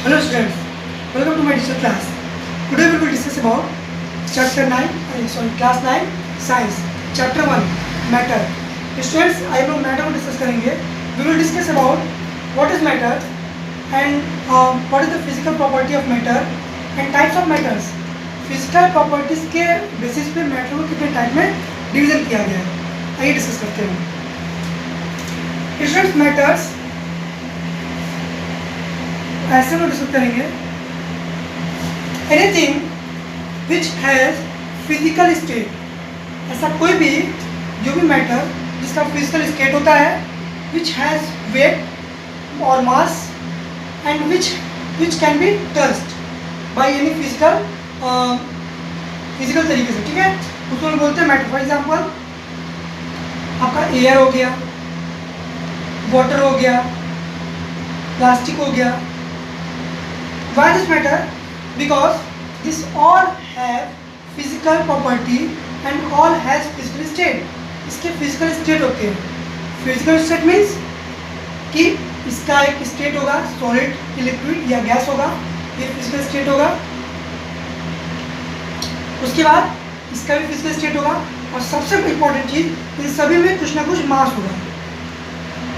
Hello students, welcome to my digital class. Today we will discuss about class 9 science chapter 1 matter. Students, I लोग matter को discuss करेंगे. We will discuss about what is matter and what is the physical property of matter and types of matters. Physical properties के basis पे matter को कितने type में division किया गया है. आइए discuss करते हैं. Students, matters ऐसे में डिस्कस करेंगे anything which has physical state, ऐसा कोई भी जो भी मैटर जिसका फिजिकल स्टेट होता है, विच हैज वेट और mass and which can be touched by any physical तरीके से, ठीक है, उसको हम बोलते हैं मैटर. फॉर एग्जांपल आपका एयर हो गया, वाटर हो गया, प्लास्टिक हो गया. Why this matter? Because this all have physical property and all has physical state. इसके physical state होते हैं. Physical state means कि इसका एक state होगा solid, liquid या gas होगा, ये physical state होगा. उसके बाद इसका भी physical state होगा और सबसे important चीज़ इन सभी में कुछ ना कुछ mass होगा.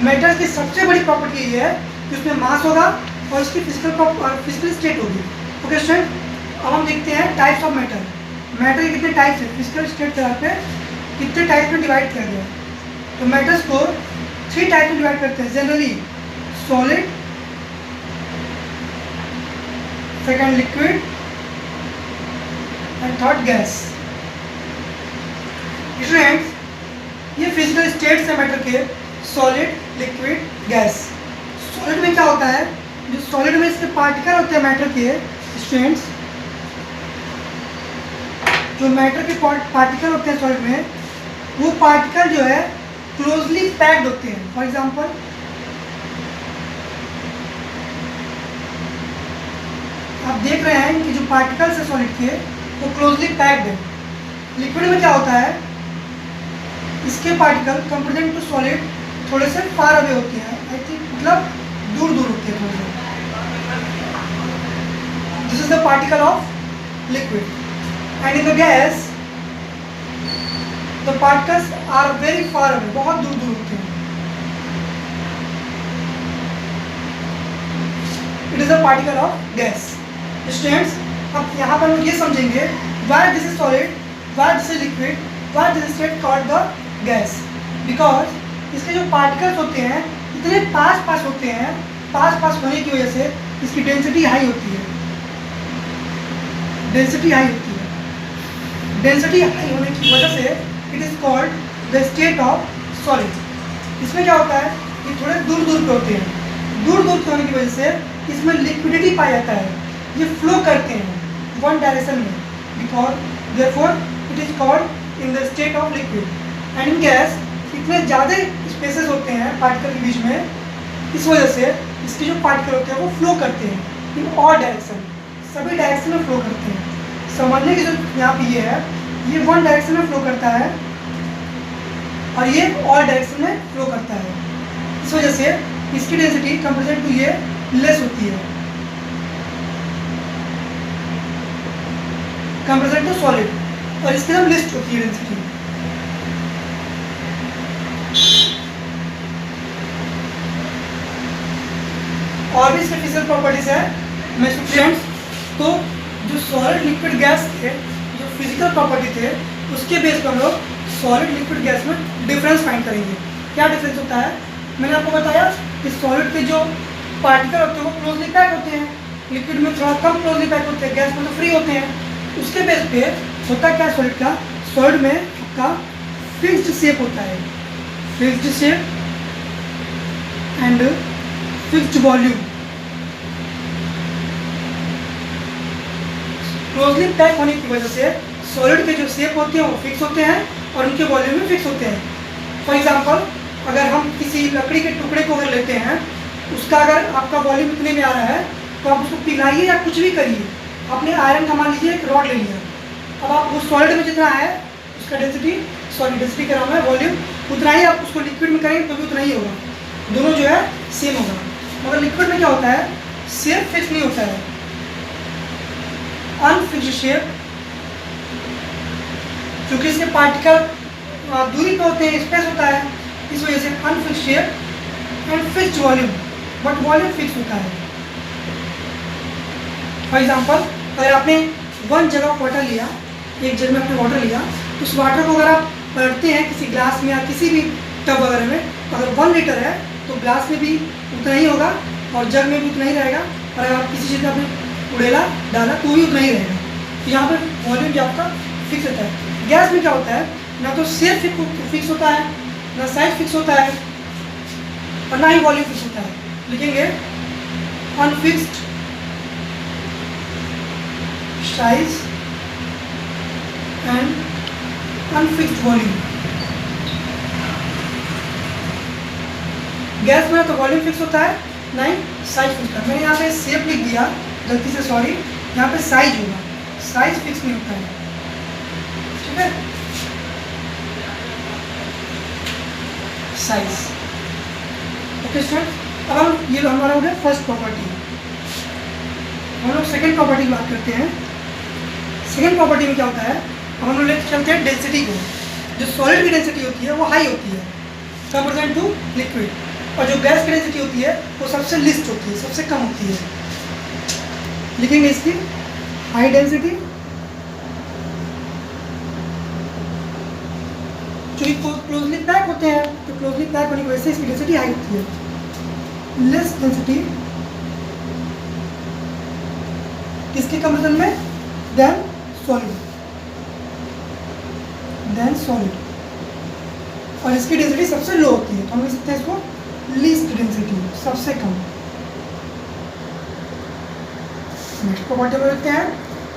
Matter की सबसे बड़ी property ये है कि उसमें mass होगा और इसकी फिजिकल स्टेट होगी. ओके स्टूडेंट, अब हम देखते हैं टाइप्स ऑफ मैटर. मैटर के कितने टाइप्स हैं, फिजिकल स्टेट के आधार पे कितने टाइप्स में डिवाइड किया गया है. तो मैटर्स को 3 टाइप में डिवाइड करते हैं. Generally solid, second liquid and third gas. Students, ये फिजिकल स्टेट्स है मैटर के, सॉलिड, लिक्विड, गैस. सॉलिड में क्या होता है, जो सॉलिड में इसके पार्टिकल होते हैं मैटर के, स्टूडेंट्स जो मैटर के पार्टिकल होते हैं सॉलिड में, वो पार्टिकल जो है क्लोजली पैक्ड होते हैं. फॉर एग्जांपल आप देख रहे हैं कि जो पार्टिकल्स है सॉलिड के वो क्लोजली पैक्ड है. लिक्विड में क्या होता है, इसके पार्टिकल कंपेरेटिव टू सॉलिड थोड़े से फार अवे होते हैं. आई थिंक मतलब दूर दूर होते हैं थोड़े से. This is the particle of liquid, and in the gas the particles are very far away, बहुत दूर दूर होते हैं. It is a particle of gas. Students, अब यहाँ पर हम ये समझेंगे why this is solid, why this is liquid, why this is state called the gas. Because इसके जो particles होते हैं इतने पास पास होते हैं, पास पास होने की वजह से इसकी डेंसिटी हाई होती है. डेंसिटी हाई होती है. डेंसिटी हाई होने की वजह से it is called the state of solid. इसमें क्या होता है, ये थोड़े दूर दूर पे होते हैं. दूर दूर पे होने की वजह से इसमें लिक्विडिटी पाया जाता है, ये फ्लो करते हैं वन डायरेक्शन में. Because therefore it is called in the state of liquid. And in gas इतने ज़्यादा स्पेसेस होते हैं पार्टिकल के बीच में, इस वजह से इसके जो पार्टिकल होते हैं वो फ्लो करते हैं इन ऑल डायरेक्शन, सभी डायरेक्शन में फ्लो करते हैं. समझने की जो यहाँ पे ये है, ये वन डायरेक्शन में फ्लो करता है और ये ऑल डायरेक्शन में फ्लो करता है. इस वजह से इसकी डेंसिटी कंपेरेटिव टू ये लेस होती है कंपेरेटिव टू सॉलिड, और इसकी एकदम लिस्ट होती है डेंसिटी. और भी इसके फिजिकल प्रॉपर्टीज है. मैं स्टूडेंट्स, तो जो सॉलिड लिक्विड गैस थे, जो फिजिकल प्रॉपर्टी थे, उसके बेस पर हम लोग सॉलिड लिक्विड गैस में डिफरेंस फाइंड करेंगे. क्या डिफरेंस होता है, मैंने आपको बताया कि सॉलिड के जो पार्टिकल होते हैं वो क्लोजली पैक होते हैं, लिक्विड में थोड़ा कम क्लोजली पैक होते हैं, गैस में तो फ्री होते हैं. उसके बेस पे होता क्या है सॉलिड का, सॉलिड में आपका फिक्स्ड शेप होता है, fixed shape and fixed volume. Closely pack होने की वजह से सॉलिड के जो शेप होते हैं वो फिक्स होते हैं और उनके वॉल्यूम भी फिक्स होते हैं. फॉर एग्जांपल अगर हम किसी लकड़ी के टुकड़े को अगर लेते हैं, उसका अगर आपका वॉल्यूम इतने में आ रहा है तो आप उसको पिघलाइए या कुछ भी करिए. आपने आयरन का मान लीजिए एक रॉड ले लिया, अब आप उस सॉलिड में जितना है उसका डेंसिटी, सॉरी डेंसिटी का नाम है वॉल्यूम, उतना ही आप उसको लिक्विड में करेंगे तो भी उतना ही होगा, दोनों जो है सेम होगा. मगर लिक्विड में क्या होता है, शेप फिक्स नहीं होता है, अनफिक्स्ड शेप, क्योंकि इसके पार्टिकल दूरी पे होते हैं, स्पेस होता है, इस वजह से unfixed shape and fixed volume, but volume fix होता है। फॉर एग्जाम्पल, अगर आपने वन जग ऑफ वाटर लिया, एक जग में आपने वाटर लिया, तो उस वाटर को अगर आप पलटते हैं किसी ग्लास में या किसी भी टब वगैरह में, अगर 1 लीटर है तो ग्लास में भी उतना ही होगा और जग में भी उतना ही रहेगा, और अगर आप किसी चीज़ में आपने उड़ेला डाला तो भी उतना ही रहेगा। तो यहाँ पर वॉल्यूम जो आपका फिक्स होता है। गैस में क्या होता है, ना तो शेप फिक्स होता है, ना साइज फिक्स होता है, और ना ही वॉल्यूम फिक्स होता है। लिखेंगे unfixed size and unfixed volume. Gas में तो वॉल्यूम फिक्स होता है, ना ही साइज फिक्स होता है। मैंने यहाँ पे शेप लिख दिया गलती से, सॉरी, यहाँ पे साइज होगा, साइज फिक्स नहीं होता है, ठीक है, साइज। ओके स्टूडेंट, अब हम ये हमारा हो गया फर्स्ट प्रॉपर्टी। हम लोग सेकेंड प्रॉपर्टी की बात करते हैं। सेकेंड प्रॉपर्टी में क्या होता है, अब हम लोग लेते चलते हैं डेंसिटी को। जो सॉलिड की डेंसिटी होती है वो हाई होती है कंपेयर टू लिक्विड, और जो गैस की डेंसिटी होती है वो सबसे लिस्ट होती है, सबसे कम होती है। लिखेंगे इसकी हाई डेंसिटी, क्योंकि क्लोजली पैक होते हैं, तो क्लोजली पैक होने की वजह से इसकी डेंसिटी हाई होती है। लेस डेंसिटी किसके कंपेरिजन में, देन सॉलिड, और इसकी डेंसिटी सबसे लो होती है, तो हम लिख सकते हैं इसको लीस्ट डेंसिटी, सबसे कम। नेक्स्ट प्रॉपर्टी में लिखते हैं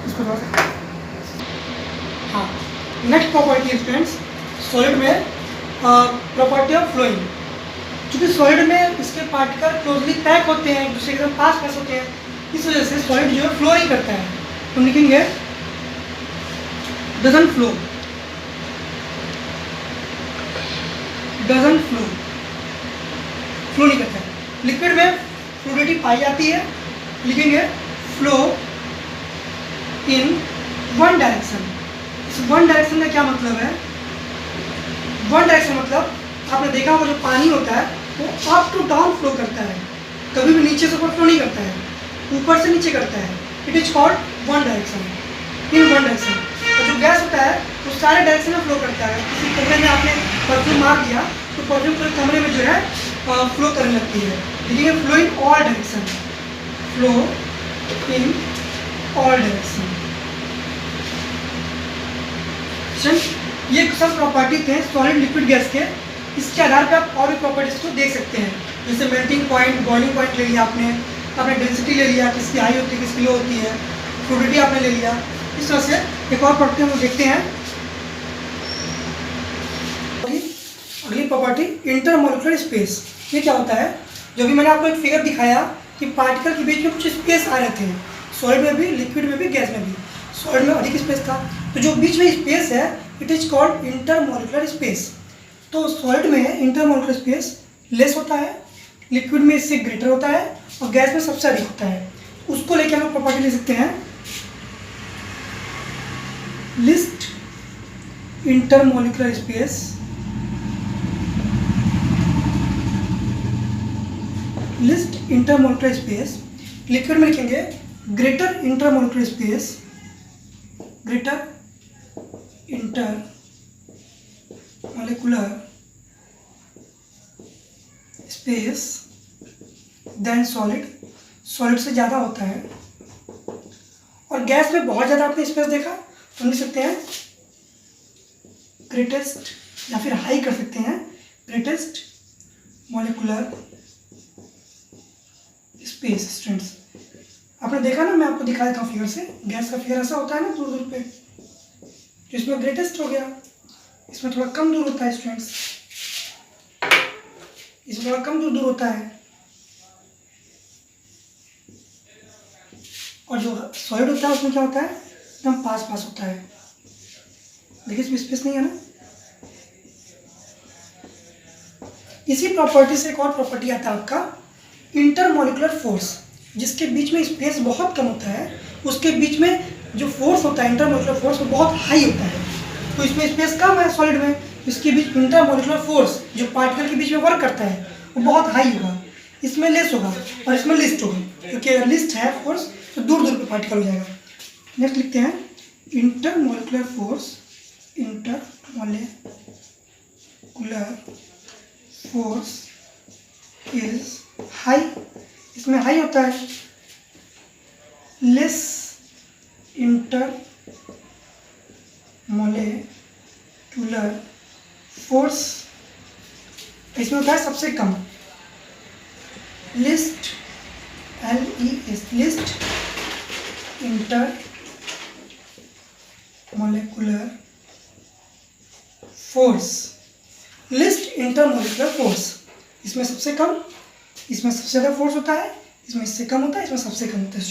इसको बाद। हाँ, नेक्स्ट प्रॉपर्टी स्टूडेंट्स, सॉलिड में प्रॉपर्टी ऑफ फ्लोइंग। क्योंकि सॉलिड में इसके पार्टिकल क्लोजली पैक होते हैं, एक दूसरे के एकदम पास होते हैं, इस वजह से सॉलिड जो है फ्लो नहीं करता है। तो हम लिखेंगे doesn't flow, doesn't flow, flow नहीं करता है। लिक्विड में फ्लूइडिटी पाई जाती है, लिखेंगे फ्लो इन वन डायरेक्शन। इस वन डायरेक्शन का क्या मतलब है, वन डायरेक्शन मतलब आपने देखा होगा जो पानी होता है वो अप टू डाउन फ्लो करता है, कभी भी नीचे से ऊपर फ्लो नहीं करता है, ऊपर से नीचे करता है। It is called one direction, in one direction. और जो गैस होता है वो सारे डायरेक्शन में फ्लो करता है। किसी कमरे में आपने परफ्यूम मार दिया तो परफ्यूम पूरे कमरे में जो है फ्लो करने लगती है। देखिए flow in all direction, flow in all direction. ये सब प्रॉपर्टी थे सॉलिड लिक्विड गैस के। इसके आधार पर आप और भी प्रॉपर्टीज को देख सकते हैं, जैसे मेल्टिंग पॉइंट, बॉइलिंग पॉइंट ले लिया आपने डेंसिटी ले लिया, किसकी हाई होती है किसकी लो होती है, फ्लूइडिटी आपने ले लिया। इस तरह से एक और प्रॉपर्टी हम देखते हैं। अगली प्रॉपर्टी इंटरमॉलिक्यूलर स्पेस। ये क्या होता है, जो भी मैंने आपको एक फिगर दिखाया कि पार्टिकल के बीच में कुछ स्पेस आ रहे थे, सॉलिड में भी, लिक्विड में भी, गैस में भी। सॉलिड में अधिक स्पेस था, तो जो बीच में स्पेस है it is called intermolecular space. तो सॉलिड में इंटरमॉलिक्यूलर स्पेस लेस होता है, लिक्विड में इससे ग्रेटर होता है, और गैस में सबसे अधिक होता है। उसको लेकर हम लोग प्रॉपर्टी ले सकते हैं, least intermolecular space, least intermolecular space. Liquid में लिखेंगे greater intermolecular space, greater intermolecular space than solid, solid से ज़्यादा होता है। और गैस में बहुत ज़्यादा आपने स्पेस देखा तो लिख सकते हैं ग्रेटेस्ट, या फिर हाई कर सकते हैं ग्रेटेस्ट मॉलिक्यूलर स्पेस। स्टूडेंट्स आपने देखा ना, मैं आपको दिखा देता हूँ फिगर से, गैस का फिगर ऐसा होता है ना दूर दूर पे, तो इसमें ग्रेटेस्ट हो गया, इसमें थोड़ा कम दूर होता है स्टूडेंट्स, इसमें थोड़ा कम दूर होता है। और जो सॉलिड होता है उसमें क्या होता है, एकदम पास होता है। देखिए इसमें स्पेस नहीं है ना। इसी प्रॉपर्टी से एक और प्रॉपर्टी आता है आपका इंटरमॉलिक्यूलर फोर्स। जिसके बीच में स्पेस बहुत कम होता है उसके बीच में जो फोर्स होता है इंटरमोलिकुलर फोर्स वो बहुत हाई होता है। तो इसमें स्पेस कम है सॉलिड में, इसके बीच इंटरमोलिकुलर फोर्स जो पार्टिकल के बीच में वर्क करता है वो बहुत हाई होगा, इसमें लेस होगा और इसमें लिस्ट होगा, क्योंकि अगर लिस्ट है फोर्स तो दूर दूर पे पार्टिकल हो जाएगा। नेक्स्ट लिखते हैं intermolecular force, intermolecular force is high, इसमें हाई होता है, लेस इंटरमोलिकुलर फोर्स इसमें होता है सबसे कम, least LES least intermolecular force, least intermolecular force इसमें सबसे कम, इसमें सबसे ज़्यादा फोर्स होता है, इसमें इससे कम होता है, इसमें सबसे कम होता है।